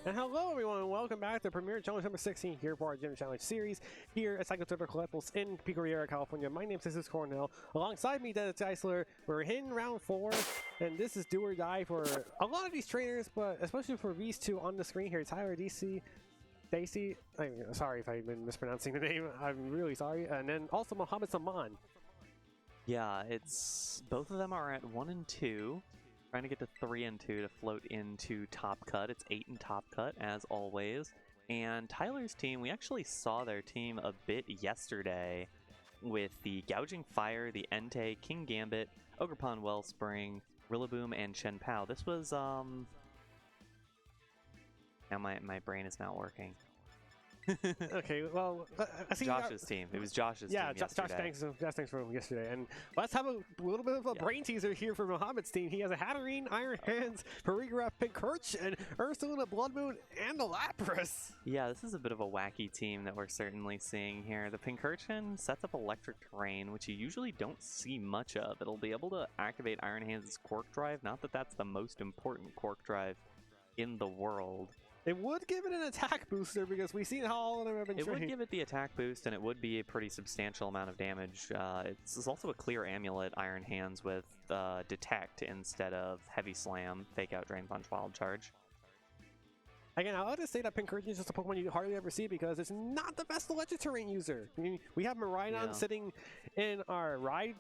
And hello everyone, and welcome back to Premier Challenge number 16 here for our Gym Challenge series here at Cycle Turbo Collectibles in Pico Rivera, California. My name is Jesus Cornell. Alongside me, Deacy Eisler. We're hitting round 4, and this is do or die for a lot of these trainers, but especially for these two on the screen here, Tyler, Deacy. I'm sorry if I've been mispronouncing the name, I'm really sorry. And then also Mohammad Saman. Yeah, it's both of them are at 1 and 2. Trying to get to 3 and 2 to float into Top Cut. It's 8 in Top Cut, as always. And Tyler's team, we actually saw their team a bit yesterday with the Gouging Fire, the Entei, King Gambit, Ogrepon Wellspring, Rillaboom, and Shen Pao. This was, now my brain is not working. Okay, well, I see Josh's team. It was Josh's team yesterday. Josh, thanks for yesterday. And let's have a little bit of a brain teaser here for Mohammed's team. He has a Hatterene, Iron Hands, Perigraph, Pincurch, and Ursaluna, Blood Moon, and the Lapras. Yeah, this is a bit of a wacky team that we're certainly seeing here. The Pincurchin sets up Electric Terrain, which you usually don't see much of. It'll be able to activate Iron Hands' Quark Drive. Not that that's the most important Quark Drive in the world. It would give it an attack booster because we've seen how all of them have been trained. It would give it the attack boost, and it would be a pretty substantial amount of damage. It's also a clear amulet, Iron Hands, with Detect instead of Heavy Slam, Fake Out, Drain Punch, Wild Charge. Again, I like to say that Pincurchin is just a Pokemon you hardly ever see because it's not the best electric terrain user. I mean, we have Miraidon sitting in our ride.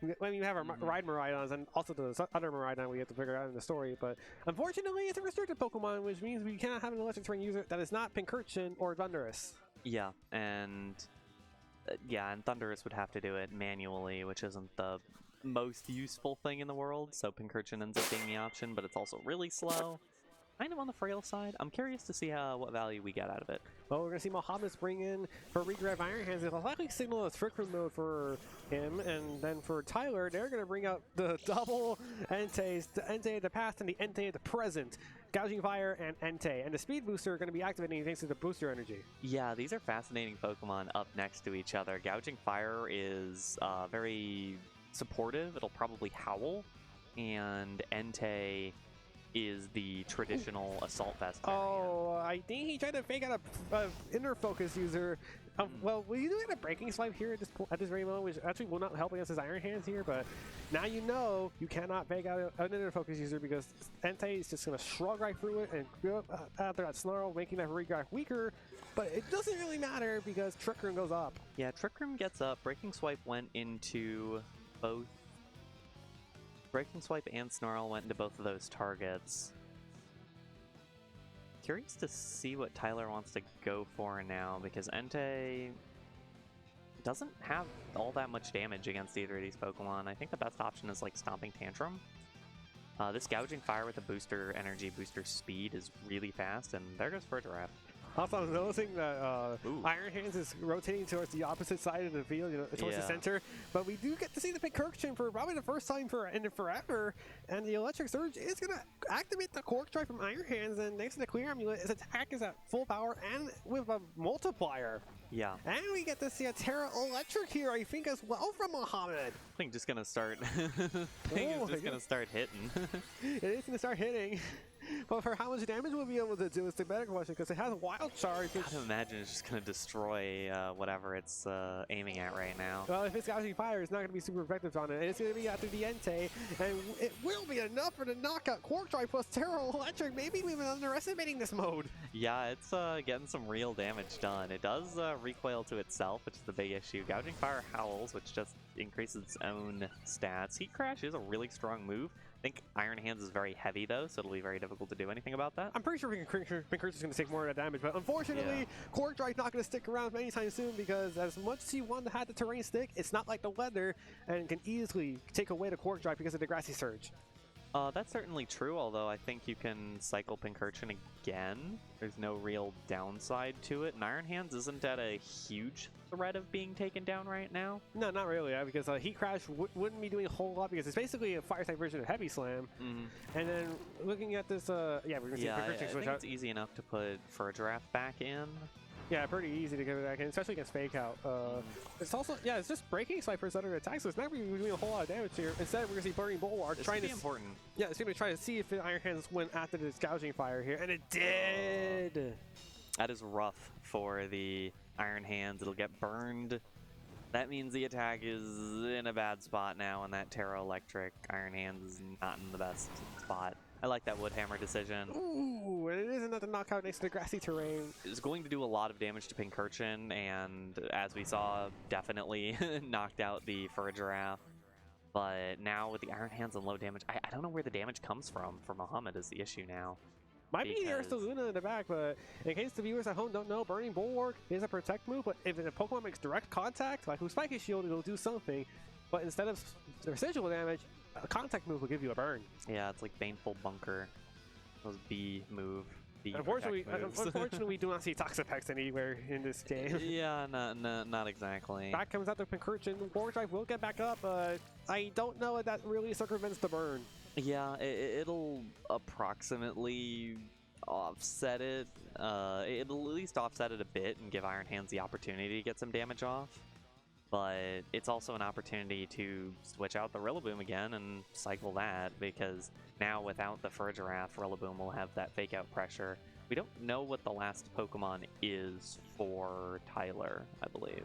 I mean, we have our ride Miraidons and also the other Miraidon we have to figure out in the story. But unfortunately, it's a restricted Pokemon, which means we cannot have an electric terrain user that is not Pincurchin or Thundurus. Yeah, and Thundurus would have to do it manually, which isn't the most useful thing in the world. So Pincurchin ends up being the option, but it's also really slow. Kind of on the frail side. I'm curious to see what value we get out of it. Well, we're going to see Mohammad bring in for Regrab Iron Hands. It'll likely signal a Trick Room mode for him, and then for Tyler, they're going to bring out the double Enteis, the Entei of the past and the Entei of the present. Gouging Fire and Entei. And the Speed Booster are going to be activating thanks to the booster energy. Yeah, these are fascinating Pokemon up next to each other. Gouging Fire is very supportive. It'll probably howl. And Entei is the traditional Assault Vest variant. Oh, I think he tried to fake out a Inner Focus user. Well, will you do a Breaking Swipe here at this very moment, which actually will not help against his Iron Hands here, but now you know you cannot fake out an Inner Focus user because Entei is just going to shrug right through it and go after that Snarl, making that Regraph weaker, but it doesn't really matter because Trick Room goes up. Yeah, Trick Room gets up. Breaking Swipe went into both. Breaking Swipe and Snarl went into both of those targets. Curious to see what Tyler wants to go for now, because Entei doesn't have all that much damage against either of these Pokemon. I think the best option is like Stomping Tantrum. This Gouging Fire with a booster energy, booster speed is really fast, and there goes for a Giraffe. Also, I'm noticing that Iron Hands is rotating towards the opposite side of the field, towards the center. But we do get to see the Pincurchin for probably the first time in forever. And the Electric Surge is going to activate the Quark Drive from Iron Hands. And thanks to the Clear Amulet, its attack is at full power and with a multiplier. Yeah. And we get to see a Terra Electric here, I think, as well from Mohammad. I think just going to start... gonna start hitting. It is going to start hitting. But for how much damage we'll be able to do is the better question, because it has a Wild Charge. I can imagine it's just going to destroy whatever it's aiming at right now. Well, if it's Gouging Fire, it's not going to be super effective on it. It's going to be after the Entei, and it will be enough for the knockout Quark Drive plus Terra Electric. Maybe we've been underestimating this mode. Yeah, it's getting some real damage done. It does recoil to itself, which is the big issue. Gouging Fire howls, which just increases its own stats. Heat Crash is a really strong move. I think Iron Hands is very heavy though, so it'll be very difficult to do anything about that. I'm pretty sure Pincurchin is going to take more of that damage, but unfortunately, Quark Drive not going to stick around anytime soon because as much as you want to have the terrain stick, it's not like the weather and can easily take away the Quark Drive because of the Grassy Surge. That's certainly true, although I think you can cycle Pincurchin again. There's no real downside to it, and Iron Hands isn't at a huge threat of being taken down right now. No, not really, because Heat Crash wouldn't be doing a whole lot because it's basically a Fire-type version of Heavy Slam. And then looking at this, we're going to see Pincurchin switch out. I think it's easy enough to put for a Giraffe back in. Yeah, pretty easy to get back in, especially against Fake Out. It's also, yeah, it's just breaking snipers under attack, so it's not really doing a whole lot of damage here. Instead, we're going to see Burning Bulwark This trying could to... be important. Yeah, it's going to try to see if the Iron Hands went after this Gouging Fire here, and it did! That is rough for the Iron Hands. It'll get burned. That means the attack is in a bad spot now, and that Terra Electric Iron Hands is not in the best spot. I like that Woodhammer decision. Ooh, and it is another knockout next to the grassy terrain. It's going to do a lot of damage to Pincurchin, and as we saw, definitely knocked out the Fur Giraffe. But now with the Iron Hands and low damage, I don't know where the damage comes from for Mohammad is the issue now. Might be the Ursa Luna in the back, but in case the viewers at home don't know, Burning Bulwark is a protect move, but if a Pokemon makes direct contact, like with Spiky Shield, it'll do something. But instead of residual damage, a contact move will give you a burn. Yeah, it's like Baneful Bunker. Those B move. Unfortunately, we do not see Toxapex anywhere in this game. Yeah, not exactly. Back comes out the Pincurchin. Warp Drive will get back up, but I don't know if that really circumvents the burn. Yeah, it'll approximately offset it. It'll at least offset it a bit and give Iron Hands the opportunity to get some damage off. But it's also an opportunity to switch out the Rillaboom again and cycle that, because now without the Fur Giraffe, Rillaboom will have that fake out pressure. We don't know what the last Pokemon is for Tyler, I believe.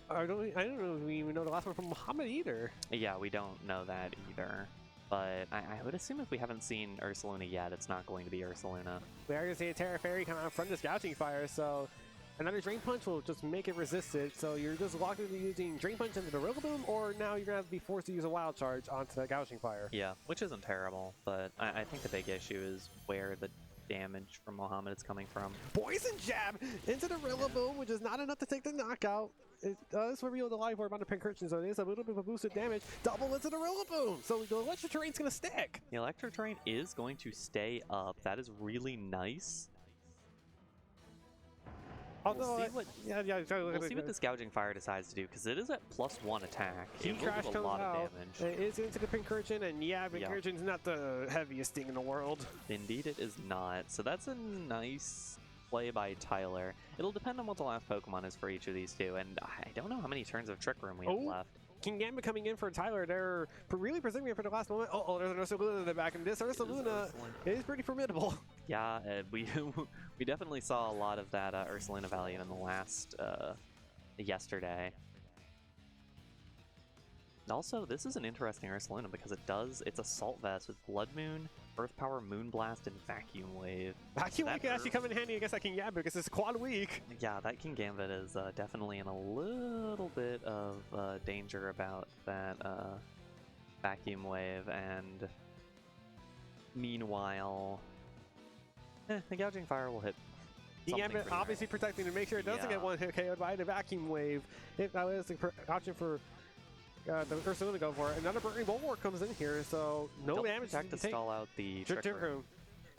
I don't know if we even know the last one from Mohammad either. Yeah, we don't know that either. But I would assume if we haven't seen Ursaluna yet, it's not going to be Ursaluna. We are going to see a Terra Fairy come out from this Gouging Fire, so another Drain Punch will just make it resisted. So you're just locked into using Drain Punch into the Rillaboom, or now you're going to have to be forced to use a Wild Charge onto that Gouging Fire. Yeah, which isn't terrible, but I think the big issue is where the damage from Mohammad is coming from. Poison Jab into the Rillaboom, which is not enough to take the knockout. It does reveal the live orb on the Pincurchin, so it is a little bit of a boosted damage. Double into the Rillaboom, so the electric terrain's going to stick. The electric terrain is going to stay up. That is really nice. Although, we'll see what this Gouging Fire decides to do, because it is at +1 attack. It will do a lot of damage. It is into the Pincurchin, and yeah, Pincurchin's not the heaviest thing in the world. Indeed it is not. So that's a nice play by Tyler. It'll depend on what the last Pokemon is for each of these two, and I don't know how many turns of Trick Room we have left. Kingambit coming in for Tyler. They're really preserving it for the last moment. Oh, there's an Ursaluna in the back, and this Ursaluna is pretty formidable. Yeah, we definitely saw a lot of that Ursaluna value in the last yesterday. Also, this is an interesting Ursaluna because it's Assault Vest with Blood Moon, Earth Power, Moonblast, and Vacuum Wave. Vacuum Wave can actually come in handy against that Kingambit because it's quad weak. Yeah, that Kingambit is definitely in a little bit of danger about that Vacuum Wave, and meanwhile, the Gouging Fire will hit. Kingambit obviously protecting to make sure it doesn't get one hit KO'd by the Vacuum Wave. If that was the option for the Ursaluna to go for it. Another Burning Bulwark comes in here, so no damage to stall out the Trick Room.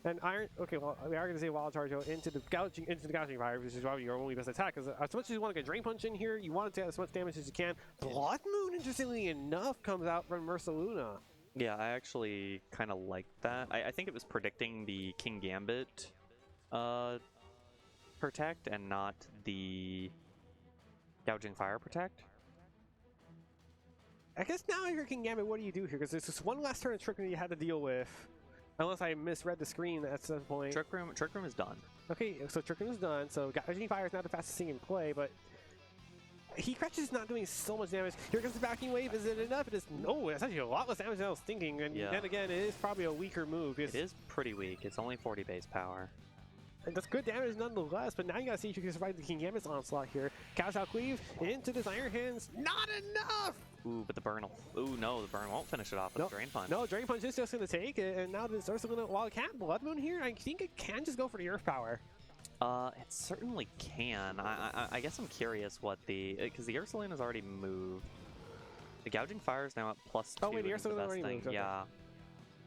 And Iron, okay, well, we are going to see a Wild Charge into the Gouging Fire, which is probably your only best attack. Because as much as you want to get Drain Punch in here, you want to take as much damage as you can. Blood Moon, interestingly enough, comes out from Ursaluna. Yeah, I actually kind of like that. I think it was predicting the Kingambit protect and not the Gouging Fire protect. I guess now you're Kingambit, what do you do here? Because there's just one last turn of Trick Room you had to deal with. Unless I misread the screen at some point. Trick Room is done. Okay, so Trick Room is done. So Gouging Fire is not the fastest thing in play, but Heat Crash is not doing so much damage. Here comes the Vacuum Wave. Is it enough? It is. No, it's actually a lot less damage than I was thinking. And then again, it is probably a weaker move. It is pretty weak. It's only 40 base power. And that's good damage nonetheless, but now you gotta see if you can survive the Kingambit's onslaught here. Casual Cleave into this Iron Hands. Not enough! Ooh, but the burn will... Ooh, no, the burn won't finish it off with Drain Punch. No, Drain Punch is just gonna take it, and now this Ursaluna, while it can't Blood Moon here, I think it can just go for the Earth Power. It certainly can. I guess I'm curious what the... Because the Ursaluna's already moved. The Gouging Fire is now at +2. Oh wait, the Ursaluna already moved. Okay. Yeah.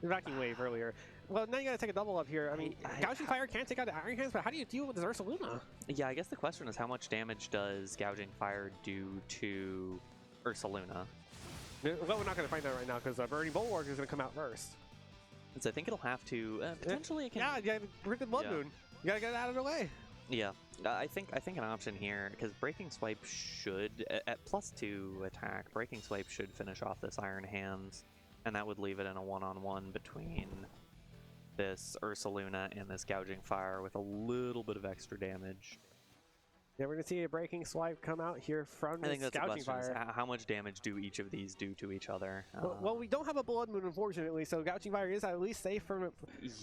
The Vacuum Wave earlier. Well, now you gotta take a double up here. I mean, Gouging Fire can't take out the Iron Hands, but how do you deal with this Ursaluna? Yeah, I guess the question is how much damage does Gouging Fire do to Ursaluna? Well, we're not gonna find out right now because Burning Bulwark is gonna come out first. So I think it'll have to potentially. It can. Yeah, we're the Blood Moon. You gotta get it out of the way. Yeah, I think an option here, because Breaking Swipe should, at +2 attack, Breaking Swipe should finish off this Iron Hands, and that would leave it in a one-on-one between this Ursaluna and this Gouging Fire with a little bit of extra damage. Yeah, we're going to see a Breaking Swipe come out here from I think this that's Gouging the question, Fire. is how much damage do each of these do to each other? Well, we don't have a Blood Moon, unfortunately, so Gouging Fire is at least safe from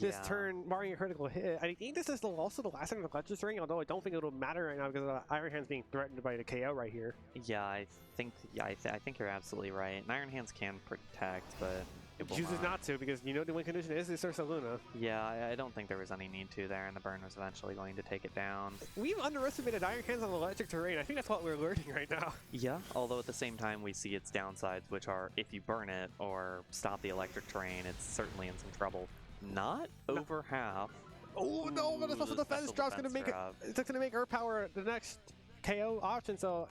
this turn, barring a critical hit. I think this is also the last turn of the Clutches ring, although I don't think it'll matter right now because Iron Hand's being threatened by the KO right here. Yeah, I think you're absolutely right. And Iron Hands can protect, but it will chooses not to because you know the win condition is this Ursaluna. Yeah, I don't think there was any need to there, and the burn was eventually going to take it down. We've underestimated Iron Hands on electric terrain. I think that's what we're learning right now. Yeah, although at the same time we see its downsides, which are if you burn it or stop the electric terrain, it's certainly in some trouble. Not over half. Oh no, but it's also defense drop's gonna make it's gonna make Earth Power the next KO option. So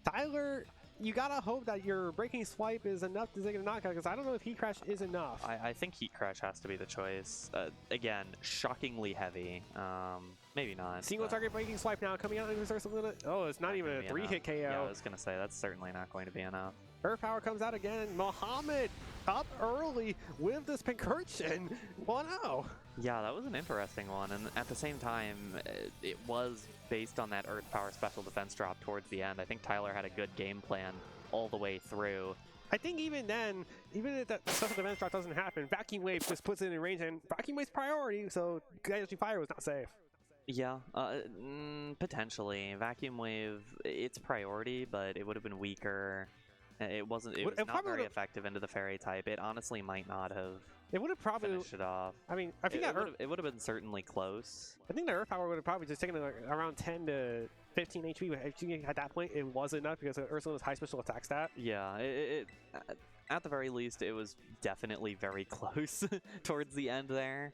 Tyler, you gotta hope that your Breaking Swipe is enough to take a knockout, because I don't know if Heat Crash is enough. I think Heat Crash has to be the choice. Again, shockingly heavy. Maybe not. Single target Breaking Swipe now coming out into Ursaluna. Oh, it's not even a 3-hit KO. Yeah, I was gonna say that's certainly not going to be enough. Earth Power comes out again. Mohammad up early with this Pincurchin 1-0. Yeah, that was an interesting one, and at the same time, it was based on that Earth Power special defense drop towards the end. I think Tyler had a good game plan all the way through. I think even then, even if that special defense drop doesn't happen, Vacuum Wave just puts it in range, and Vacuum Wave's priority, so Gouging Fire was not safe. Yeah, potentially. Vacuum Wave, it's priority, but it would have been weaker. It was not very effective into the fairy type. It honestly might not have. It would have probably finished it off. I mean, I think it would have been certainly close. I think the Earth Power would have probably just taken around 10 to 15 HP. At that point, it was enough because Ursaluna's high special attack stat. Yeah, at the very least, it was definitely very close towards the end there.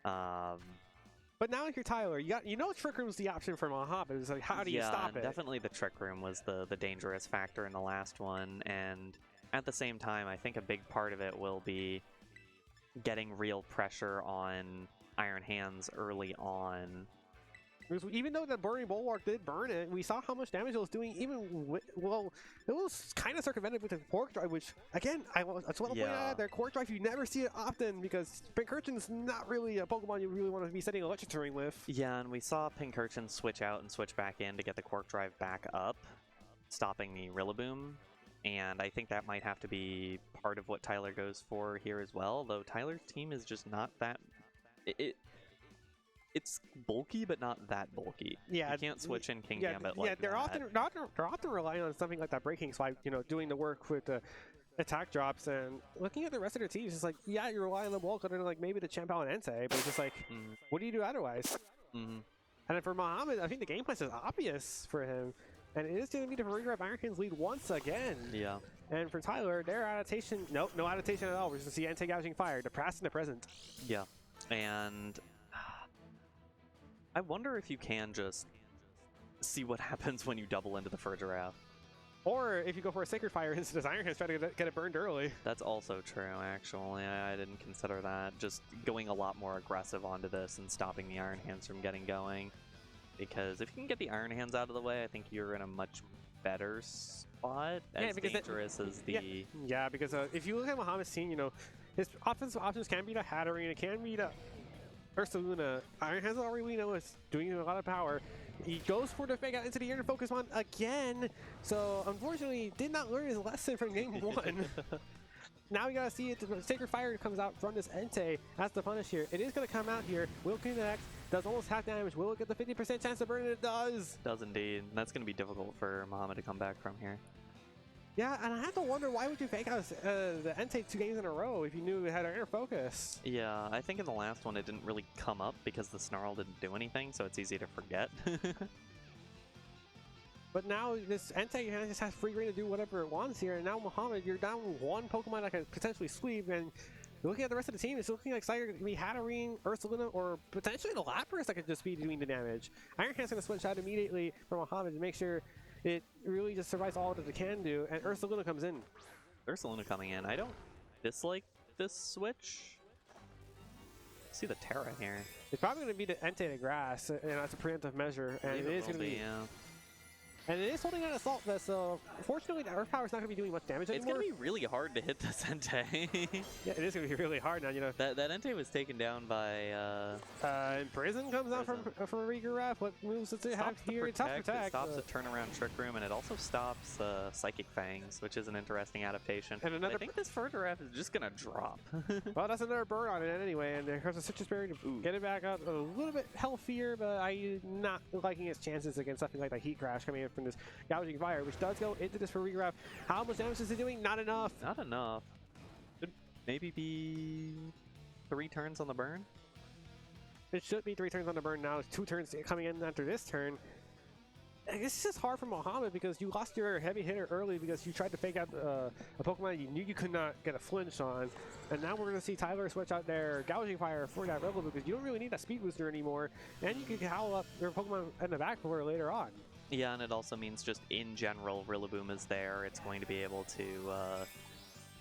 But now if you're Tyler, you know Trick Room's the option for Mohammad. It's like, how do you stop it? Definitely the Trick Room was the dangerous factor in the last one, and at the same time, I think a big part of it will be getting real pressure on Iron Hands early on. Because even though the Burning Bulwark did burn it, we saw how much damage it was doing. Well, it was kind of circumvented with the Quark Drive, which, again, I want to point out that Quark Drive, you never see it often because Pincurchin's not really a Pokemon you really want to be setting electric terrain with. Yeah, and we saw Pincurchin switch out and switch back in to get the Quark Drive back up, stopping the Rillaboom. And I think that might have to be part of what Tyler goes for here as well, though Tyler's team is just not that... It's bulky, but not that bulky. Yeah, you can't switch in King Gambit like they're often relying on something like that Breaking Swipe, doing the work with the attack drops. And looking at the rest of their teams, it's just like, yeah, you're relying on the bulk, other than like maybe the Champal and Entei, but it's just like, what do you do otherwise? And then for Mohammad, I think the game plan is obvious for him, and it is going to be to regrab Iron Hand's lead once again. Yeah. And for Tyler, their adaptation, no adaptation at all. We're just going to see Entei Gouging Fire, the past and the present. Yeah, and I wonder if you can just see what happens when you double into the fur giraffe. Or if you go for a Sacred Fire instead of Iron Hands, try to get it burned early. That's also true, actually. I didn't consider that. Just going a lot more aggressive onto this and stopping the Iron Hands from getting going. Because if you can get the Iron Hands out of the way, I think you're in a much better spot. As dangerous as the... Yeah, because if you look at Mohammad's team, his offensive options can be the Hatterene, it can be the Ursaluna. Iron Hands already we know is doing a lot of power. He goes for the fake out into the air and focus on again. So unfortunately, did not learn his lesson from game 1. Now we gotta see it. The Sacred Fire comes out from this Entei. That's the punish here. It is gonna come out here. Will connect. Does almost half damage. Will it get the 50% chance to burn it? It does. Does indeed. That's gonna be difficult for Mohammad to come back from here. Yeah, and I have to wonder, why would you fake out the Entei 2 games in a row if you knew it had an inner focus? Yeah, I think in the last one it didn't really come up because the Snarl didn't do anything, so it's easy to forget. But now this Entei just has free reign to do whatever it wants here, and now Mohammad, you're down one Pokemon that can potentially sweep, and looking at the rest of the team, it's looking like Sire can be Hatterene, Ursaluna, or potentially the Lapras that could just be doing the damage. Iron Hand's going to switch out immediately for Mohammad to make sure it really just survives all that it can do, and Ursaluna comes in. Ursaluna coming in. I don't dislike this switch. See the Terra here. It's probably going to be the Entei to grass, and that's a preemptive measure, and it is going to be. Yeah. And it is holding an Assault Vest, so fortunately the Earth Power is not going to be doing much damage anymore. It's going to be really hard to hit this Entei. Yeah, it is going to be really hard now, you know. That Entei was taken down by... Prison comes out from Regraph. What moves does it have here? It's Protect. Protect. It stops the turnaround Trick Room, and it also stops Psychic Fangs, which is an interesting adaptation. And another... I think this Furdraff is just going to drop. Well, that's another burn on it anyway, and there comes a Citrus Berry to get it back up a little bit healthier, but I'm not liking its chances against something like the Heat Crash coming in from this Gouging Fire, which does go into this for Regraph. How much damage is it doing? Not enough. Not enough. Should maybe be 3 turns on the burn? It should be 3 turns on the burn now. 2 turns coming in after this turn. It's just hard for Mohammad because you lost your heavy hitter early because you tried to fake out a Pokemon you knew you could not get a flinch on. And now we're going to see Tyler switch out their Gouging Fire for that Rebel because you don't really need that speed booster anymore. And you can howl up your Pokemon in the back for later on. Yeah, and it also means just in general, Rillaboom is there. It's going to be able to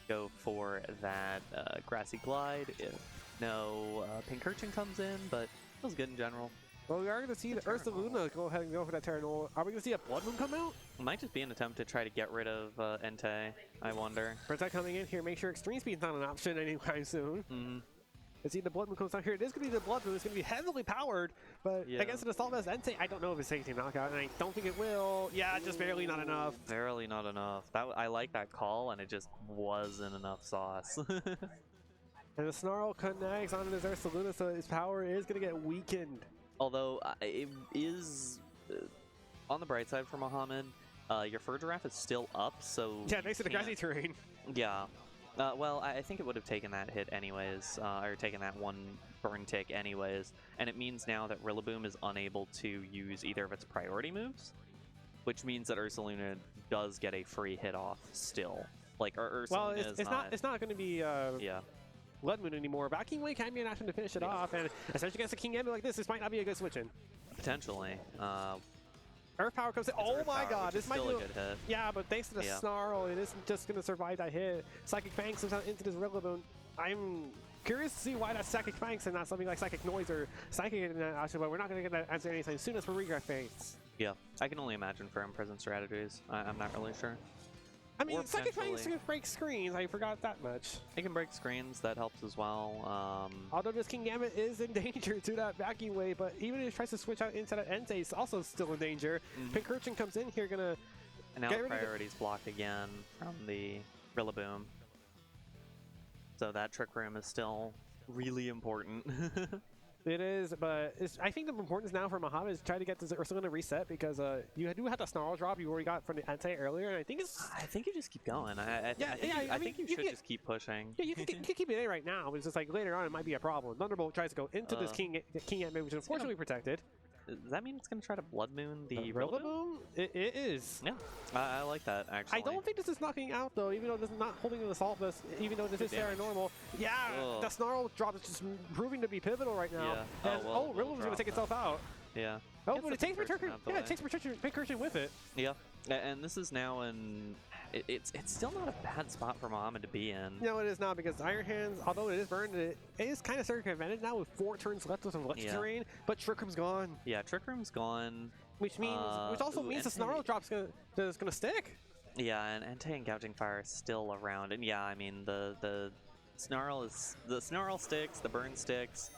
go for that Grassy Glide if no Pincurchin comes in, but feels good in general. Well, we are going to see the Ursa Luna go ahead and go for that Terra Null. Are we going to see a Blood Moon come out? It might just be an attempt to try to get rid of Entei, I wonder. Protect coming in here, make sure Extreme Speed's not an option anytime soon. Mm-hmm. Let's see the Blood Moon comes down here. It is going to be the Blood Moon. It's going to be heavily powered, but against an Assault Vest Entei, I don't know if it's taking knockout, and I don't think it will. Yeah, just barely not enough. Barely not enough. I like that call, and it just wasn't enough sauce. And the Snarl connects onto this Ursa Luna, so his power is going to get weakened. Although it is on the bright side for Mohammad, your Furdraff is still up, so yeah, thanks to the grassy terrain. Yeah. Well, I think it would have taken that hit anyways, or taken that 1 burn tick anyways, and it means now that Rillaboom is unable to use either of its priority moves, which means that Ursaluna does get a free hit off still. Like, Ursaluna it's not going to be Blood Moon anymore. Vacuum Wave can be an option to finish it off, and especially against a Kingambit like this might not be a good switch in. Potentially. Earth Power comes in. Oh my god, this might be a good hit. Yeah, but thanks to the Snarl, it isn't just going to survive that hit. Psychic Fangs comes out into this Rillaboom. I'm curious to see why that's Psychic Fangs and not something like Psychic Noise or Psychic in that option, but we're not going to get that answer anytime soon as for Regraph Fangs. Yeah, I can only imagine for Imprison strategies. I'm not really sure. I mean, Psychic Fangs can break screens. I forgot that much. It can break screens. That helps as well. Although this Kingambit is in danger to that Vacuum Wave, but even if it tries to switch out into that Entei, it's also still in danger. Pincurchin comes in here, gonna and now the priority's blocked again from the Rillaboom. So that Trick Room is still really important. It is, but I think the importance now for Mohammad is to try to get this Ursaluna reset because you do have the Snarl drop you already got from the Entei earlier, and I think you just keep going. I think you should just keep pushing. Yeah, you can keep it in right now, but it's just like later on it might be a problem. Thunderbolt tries to go into this Kingambit, which is unfortunately protected. Does that mean it's going to try to Blood Moon the Rillaboom? It is. Yeah, I like that, actually. I don't think this is knocking out, though, even though this is not holding the Assault Vest, even though this is Terra Normal. Yeah, the Snarl drop is just proving to be pivotal right now. Yeah. And, Rillaboom's going to take itself out. Yeah. Oh, but it takes Pincurchin with it. Yeah, and this is now in... It's still not a bad spot for Mohammad to be in. No, it is not, because Iron Hands, although it is burned, it is kind of circumvented now with 4 turns left with some Lich terrain, but Trick Room's gone. Yeah, Trick Room's gone. Which also means the Snarl drop's gonna stick. Yeah, and Entei and Gouging Fire is still around, and yeah, I mean the Snarl sticks, the burn sticks.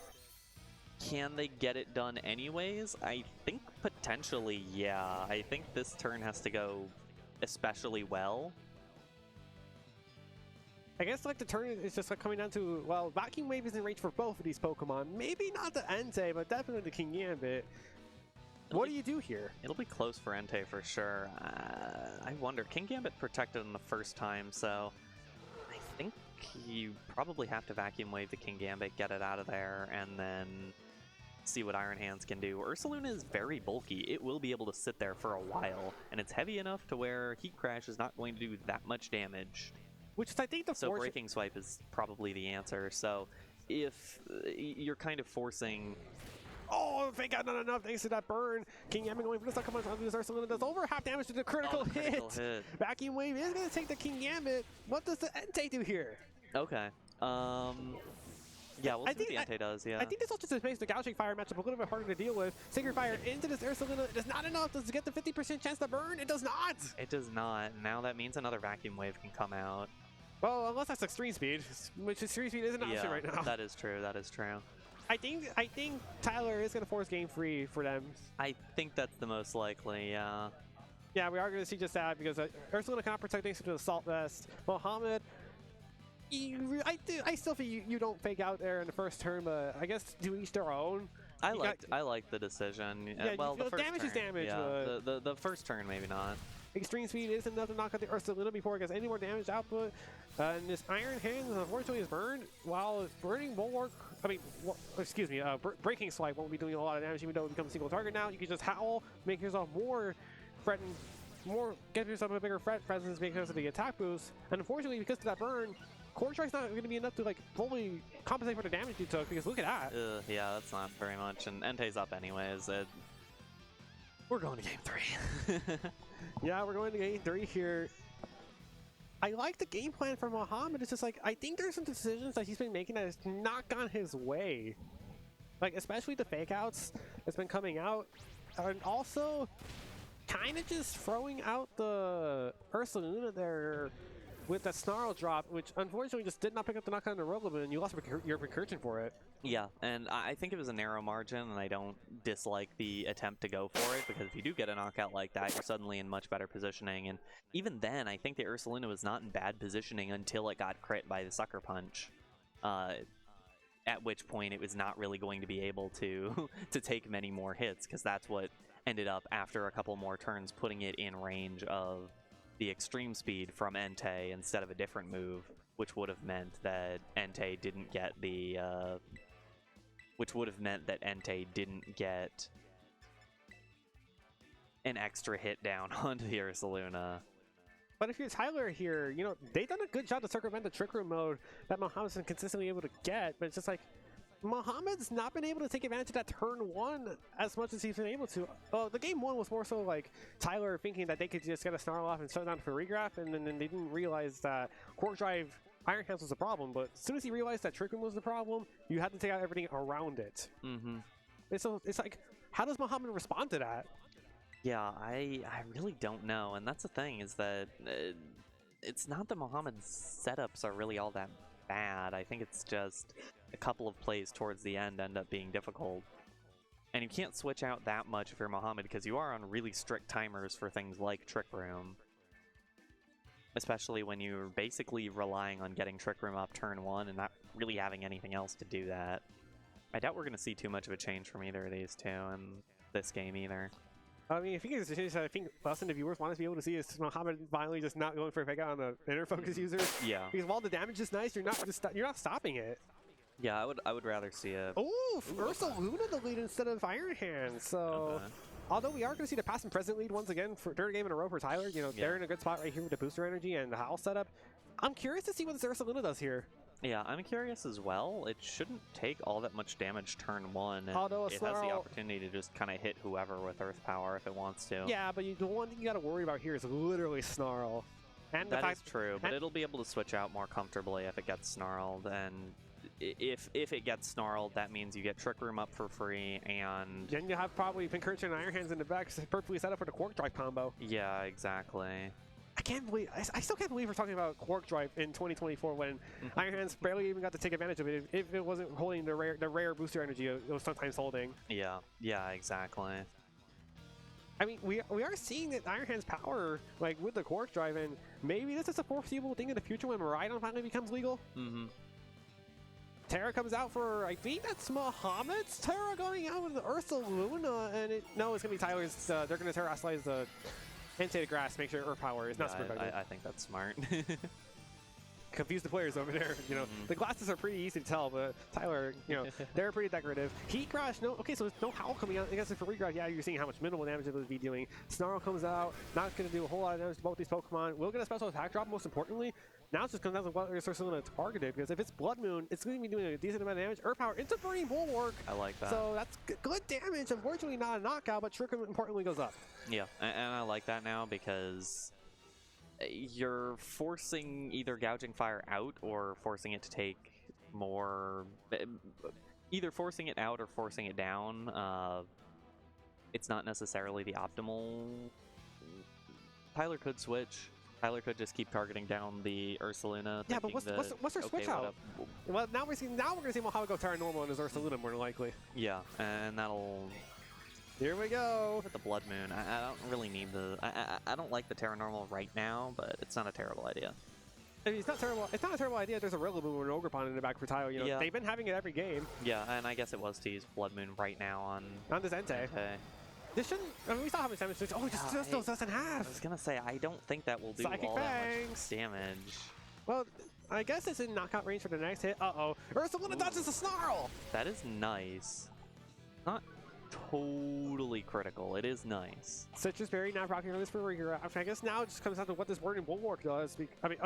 Can they get it done anyways? I think potentially, yeah. I think this turn has to go especially well. I guess like the turn is just like coming down to, well, Vacuum Wave is in range for both of these Pokemon. Maybe not the Entei, but definitely the Kingambit. What do you do here? It'll be close for Entei for sure. I wonder. Kingambit protected him the first time, so I think you probably have to Vacuum Wave the Kingambit, get it out of there, and then see what Iron Hands can do. Ursaluna is very bulky. It will be able to sit there for a while, and it's heavy enough to where Heat Crash is not going to do that much damage. Which is, I think, the so Breaking Swipe is probably the answer. So if you're kind of forcing... Oh, thank God, not enough thanks to that burn. Kingambit going for this. Come on, this Ursaluna does over half damage to the critical hit. Vacuum Wave is going to take the Kingambit. What does the Entei do here? Okay. Yeah, we'll see what the Entei does, yeah. I think this also just makes the Gouging Fire matchup a little bit harder to deal with. Sacred Fire into this Ursaluna. It is not enough. Does it get the 50% chance to burn? It does not! It does not. Now that means another Vacuum Wave can come out. Well, unless that's Extreme Speed, which Extreme Speed is an option right now. That is true, that is true. I think Tyler is going to force game free for them. I think that's the most likely, yeah. Yeah, we are going to see just that because Ursaluna cannot protect thanks to the Assault Vest. Mohammad, I still think you don't fake out there in the first turn, but I guess to each their own. I like the decision. Yeah, well, the first damage turn, is damage. Yeah, the first turn maybe not. Extreme Speed is enough to knock out the Ursaluna before it gets any more damage output. And this Iron Hands, unfortunately, is burned, while Burning Bulwark, Breaking Swipe won't be doing a lot of damage, even though it becomes a single target now. You can just howl, make yourself more threatened, get yourself a bigger threat presence because of the attack boost. And unfortunately, because of that burn, Core Strike's not going to be enough to like fully compensate for the damage you took, because look at that. Yeah, that's not very much, and Entei's up anyways. We're going to game 3. Yeah, we're going to game 3 here. I like the game plan for Mohammad. It's just like, I think there's some decisions that he's been making that has not gone his way. Like, especially the fake outs that's been coming out. And also, kind of just throwing out the Ursaluna there with that Snarl drop, which unfortunately just did not pick up the knockout on the Rollable, and you lost your recursion for it. Yeah, and I think it was a narrow margin, and I don't dislike the attempt to go for it, because if you do get a knockout like that, you're suddenly in much better positioning, and even then, I think the Ursaluna was not in bad positioning until it got crit by the Sucker Punch, at which point it was not really going to be able to, to take many more hits, because that's what ended up, after a couple more turns, putting it in range of the Extreme Speed from Entei instead of a different move, which would have meant that Entei didn't get the an extra hit down onto the Ursaluna. But if you're Tyler here, you know, they've done a good job to circumvent the Trick Room mode that Mohammed's been consistently able to get, but it's just like, Mohammed's not been able to take advantage of that turn 1 as much as he's been able to. Well, the game 1 was more so like Tyler thinking that they could just get a Snarl off and shut down for regraph, and then they didn't realize that Quark Drive Iron Hands was the problem. But as soon as he realized that Trick Room was the problem, you had to take out everything around it. Mm-hmm. It's like, how does Mohammad respond to that? Yeah, I really don't know, and that's the thing, is that it's not that Mohammed's setups are really all that bad. I think it's just a couple of plays towards the end end up being difficult. And you can't switch out that much if you're Mohammad, because you are on really strict timers for things like Trick Room. Especially when you're basically relying on getting Trick Room up turn 1 and not really having anything else to do that. I doubt we're going to see too much of a change from either of these two in this game either. I mean, if you guys change that, I think us and the viewers want us to be able to see is Mohammad finally just not going for a fake out on the inner focus user. Yeah. Because while the damage is nice, you're not stopping it. Yeah, I would rather see it. Oh, Ursaluna the lead instead of Iron Hands. So, although we are going to see the past and present lead once again for third game in a row for Tyler, you know, they're in a good spot right here with the booster energy and the howl setup. I'm curious to see what this Ursaluna does here. Yeah, I'm curious as well. It shouldn't take all that much damage turn 1. Although it has the opportunity to just kind of hit whoever with Earth Power if it wants to. Yeah, but the one thing you got to worry about here is literally Snarl. And that is true, but it'll be able to switch out more comfortably if it gets snarled, and if it gets snarled, that means you get Trick Room up for free, and then you have probably Pincurchin and Iron Hands in the back, perfectly set up for the Quark Drive combo. Yeah, exactly. I still can't believe we're talking about Quark Drive in 2024 when Iron Hands barely even got to take advantage of it if it wasn't holding the rare booster energy it was sometimes holding. Yeah, exactly. I mean, we are seeing that Iron Hands power, like, with the Quark Drive, and maybe this is a foreseeable thing in the future when Maridon finally becomes legal. Terra comes out for, I think that's Mohammad's Terra going out with the Ursaluna, and no, it's going to be Tyler's, they're going to terrestrialize the Entei to grass, make sure Earth Power is not super effective. I think that's smart. Confuse the players over there. You know, the glasses are pretty easy to tell, but Tyler, you know, they're pretty decorative. Heat Crash, no, okay, so there's no Howl coming out. I guess for regraph, yeah, you're seeing how much minimal damage it would be doing. Snarl comes out, not going to do a whole lot of damage to both these Pokemon. We'll get a special attack drop, most importantly. Now it just comes down to what you're going to target it, because if it's Blood Moon, it's going to be doing a decent amount of damage. Earth Power into Burning Bulwark. I like that. So that's good damage. Unfortunately, not a knockout, but Trick Room importantly goes up. Yeah, and I like that now because you're forcing either Gouging Fire out or forcing it to take more either forcing it out or forcing it down. It's not necessarily the optimal. Tyler could switch. Tyler could just keep targeting down the Ursaluna. Yeah, but what's their switch out? Well, now we're gonna see Mohammad go Terra Normal on his Ursaluna more than likely. Yeah, and that'll. Here we go. With the Blood Moon, I don't really need the. I don't like the Terra Normal right now, but it's not a terrible idea. I mean, it's not terrible. It's not a terrible idea. There's a Rillaboom or an Ogrepon in the back for Tyler. You know, yeah. They've been having it every game. Yeah, and I guess it was to use Blood Moon right now on this Entei. This shouldn't. I mean, we saw how much damage. Oh, it just still doesn't have. I was gonna say I don't think that will do Psychic all Fangs. that much damage. Well, I guess it's in knockout range for the next hit. Uh-oh. Ursaluna dodges the Snarl! That is nice. Not totally critical. It is nice. Citrus Berry now rocking on this for Riga. I guess now it just comes down to what this Burning Bulwark does. I mean,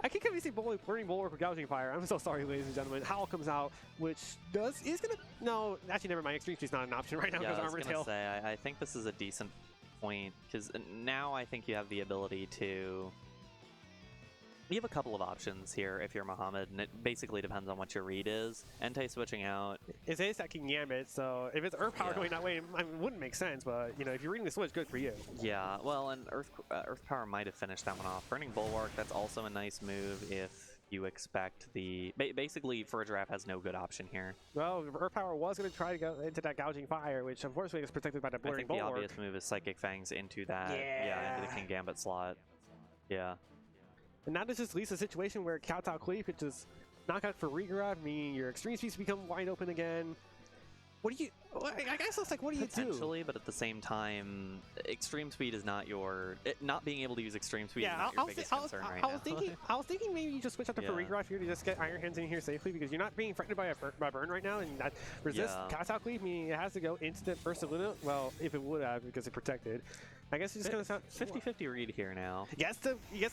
I can see Burning Bulwark with Gouging Fire. I'm so sorry, ladies and gentlemen. Howl comes out, which is gonna... No, actually, never mind. Extreme Speed's not an option right now because Armor Tail. I think this is a decent point because now I think you have the ability to... You have a couple of options here if you're Mohammad, and it basically depends on what your read is. Entei switching out. It's a stacking Gambit, so if it's Earth Power going that way, it wouldn't make sense, but, you know, if you're reading the switch, good for you. Yeah, well, and Earth Power might have finished that one off. Burning Bulwark, that's also a nice move if you expect the... Basically, for a draft has no good option here. Well, Earth Power was going to try to go into that Gouging Fire, which unfortunately is protected by the Burning Bulwark. I think the obvious move is Psychic Fangs into that, into the King Gambit slot. Yeah. And now this just leaves a situation where Kowtow Cleave could just knock out for Rigarod, meaning your extreme speeds become wide open again. What do you... I guess it's like, what do you do? Potentially, but at the same time, extreme speed is not your... Not being able to use extreme speed is not your biggest concern right now. I was thinking maybe you just switch out to Rigarod here to just get Iron Hands in here safely, because you're not being threatened by burn right now, and that resists Kowtow Cleave, meaning it has to go instant Ursaluna. Well, if it would have, because it protected. I guess it's just going to sound 50-50 read here now. You guess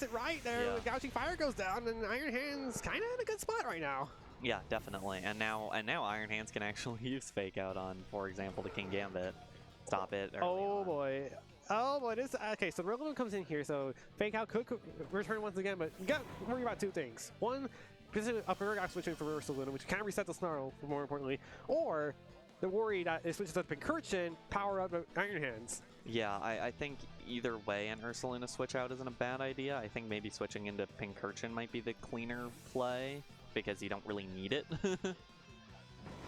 it right there. Yeah. Gouging Fire goes down, and Iron Hands kind of in a good spot right now. Yeah, definitely. And now Iron Hands can actually use Fake Out on, for example, the King Gambit. Stop it. Oh boy. This okay. So the Rillaboom comes in here. So Fake Out could return once again, but you got to worry about two things. One, a Ferrogox switching for Ursaluna, which kind of resets the Snarl, more importantly, or the worry that it switches up Pincurchin, power up Iron Hands. Yeah, I think either way an Ursaluna switch out isn't a bad idea. I think maybe switching into Pincurchin might be the cleaner play, because you don't really need it.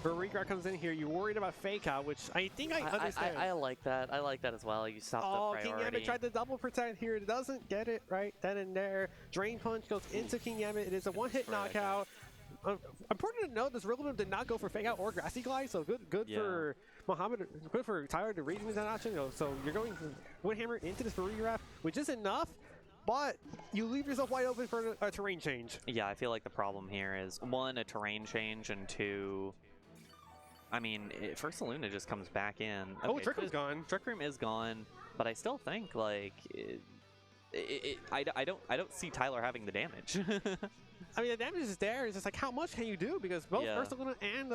Rigarod comes in here, you're worried about Fake Out, which I think I understand. I like that. I like that as well. You stop the priority. King Gambit tried to double protect here. It doesn't get it right then and there. Drain Punch goes into King Gambit. It is a one-hit knockout. Important to note, this Rillaboom did not go for Fake Out or Grassy Glide, so good for Mohammad, good for Tyler to read that option. So you're going Windhammer into this Rigarod, which is enough, but you leave yourself wide open for a terrain change. Yeah, I feel like the problem here is, one, a terrain change, and two, I mean, first Luna just comes back in. Okay, oh, Trick Room's gone. Trick Room is gone, but I still think, like, I don't see Tyler having the damage. I mean, the damage is there. It's just like, how much can you do? Because both Ursaluna and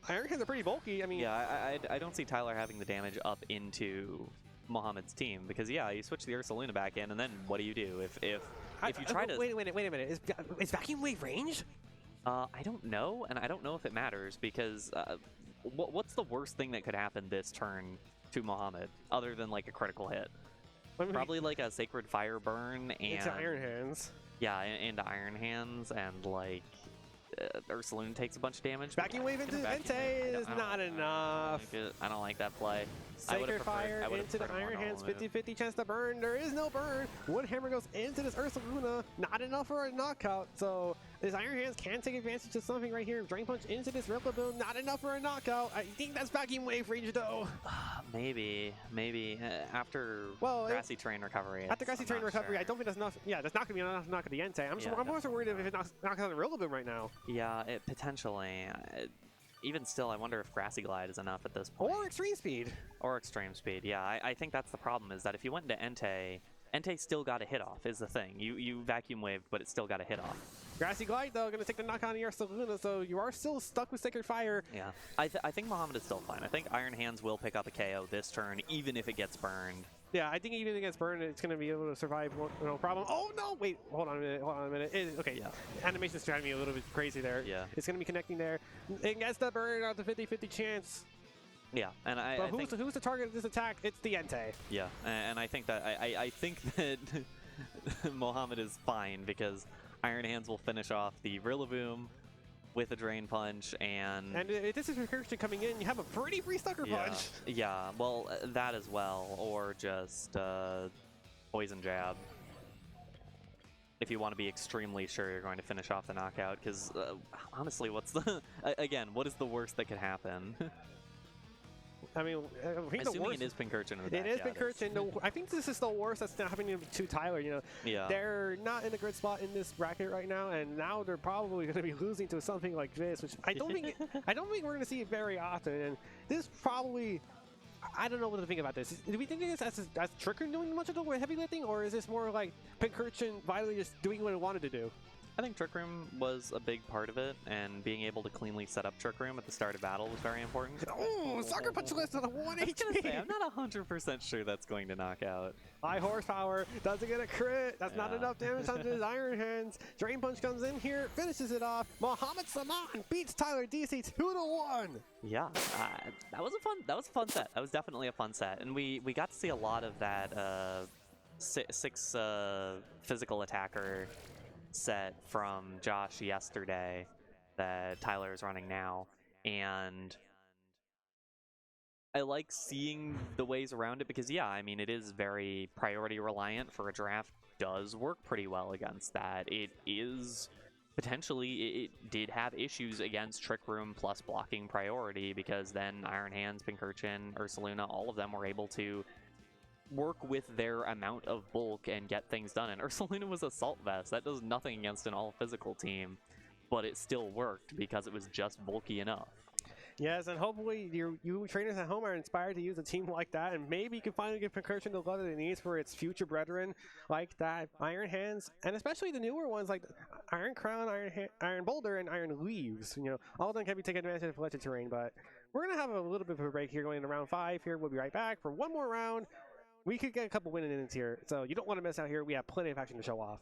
Iron Hands are pretty bulky. I mean, yeah, I don't see Tyler having the damage up into Mohammad's team, because you switch the Ursaluna back in, and then what do you do if you try to wait a minute? Is Vacuum Wave ranged? I don't know, and I don't know if it matters, because what's the worst thing that could happen this turn to Mohammad other than like a critical hit? Probably like a Sacred Fire burn and into Iron Hands. Yeah, into Iron Hands, and like Ursaluna takes a bunch of damage. Vacuum Wave into Entei is not enough. I don't like that play. Sacred Fire into the Iron Hands, 50-50 chance to burn. There is no burn. Woodhammer goes into this Ursaluna. Not enough for a knockout. So this Iron Hands can take advantage of something right here. Drain Punch into this Rillaboom. Not enough for a knockout. I think that's Vacuum Wave range though. Maybe after Grassy Terrain Recovery. After Grassy Terrain Recovery, I don't think that's enough. Yeah, that's not gonna be enough to knock at the Entei. I'm also worried if it knocks out the Rillaboom right now. Yeah, it potentially. Even still, I wonder if Grassy Glide is enough at this point. Or Extreme Speed. Or Extreme Speed, yeah. I think that's the problem, is that if you went into Entei still got a hit off, is the thing. You Vacuum Waved, but it still got a hit off. Grassy Glide, though, going to take the knock on the Ursaluna, so you are still stuck with Sacred Fire. Yeah, I think Mohammad is still fine. I think Iron Hands will pick up a KO this turn, even if it gets burned. Yeah, I think even against Burn, it's going to be able to survive no problem. Oh, no! Wait, hold on a minute. Okay, Yeah. Animation's driving me a little bit crazy there. Yeah. It's going to be connecting there. It gets the Burn out the 50-50 chance. Yeah, and I But think, who's the target of this attack? It's the Entei. yeah, and I think that I think that Mohammad is fine because Iron Hands will finish off the Rillaboom with a Drain Punch, and if this is Recursion coming in, you have a pretty free Sucker Punch. Yeah, well, that as well, or just Poison Jab. If you want to be extremely sure you're going to finish off the knockout, because honestly, what's the again? What is the worst that could happen? I mean, I think the worst, it is Pincurchin in the back. It is Pincurchin. I think this is the worst that's happening to Tyler. You know, they're not in a good spot in this bracket right now, and now they're probably going to be losing to something like this, which I don't think we're going to see it very often. And this probably, I don't know what to think about this. Do we think of this as Trick Room doing much of the heavy lifting, or is this more like Pincurchin vitally just doing what it wanted to do? I think Trick Room was a big part of it, and being able to cleanly set up Trick Room at the start of battle was very important. Oh, Sucker Punch list on a 1 HP! I'm not 100% sure that's going to knock out. High horsepower, doesn't get a crit, that's not enough damage onto his Iron Hands. Drain Punch comes in here, finishes it off. Mohammad Saman beats Tyler Deacy 2-1! Yeah, that was a fun set. That was definitely a fun set, and we got to see a lot of that six physical attacker set from Josh yesterday that Tyler is running now, and I like seeing the ways around it because, yeah, I mean, it is very priority reliant for a draft. Does work pretty well against that. It is potentially, it did have issues against Trick Room plus blocking priority because then Iron Hands, Pincurchin, Ursaluna, all of them were able to work with their amount of bulk and get things done. And Ursaluna was Assault Vest. That does nothing against an all-physical team, but it still worked because it was just bulky enough. Yes, and hopefully you trainers at home are inspired to use a team like that, and maybe you can finally give Pincurchin the love that it needs for its future brethren like that, Iron Hands, and especially the newer ones like Iron Crown, Iron Boulder, and Iron Leaves. You know, all of them can be taken advantage of electric terrain, but we're going to have a little bit of a break here going into round 5 here. We'll be right back for one more round. We could get a couple winning innings here, so you don't want to miss out here. We have plenty of action to show off.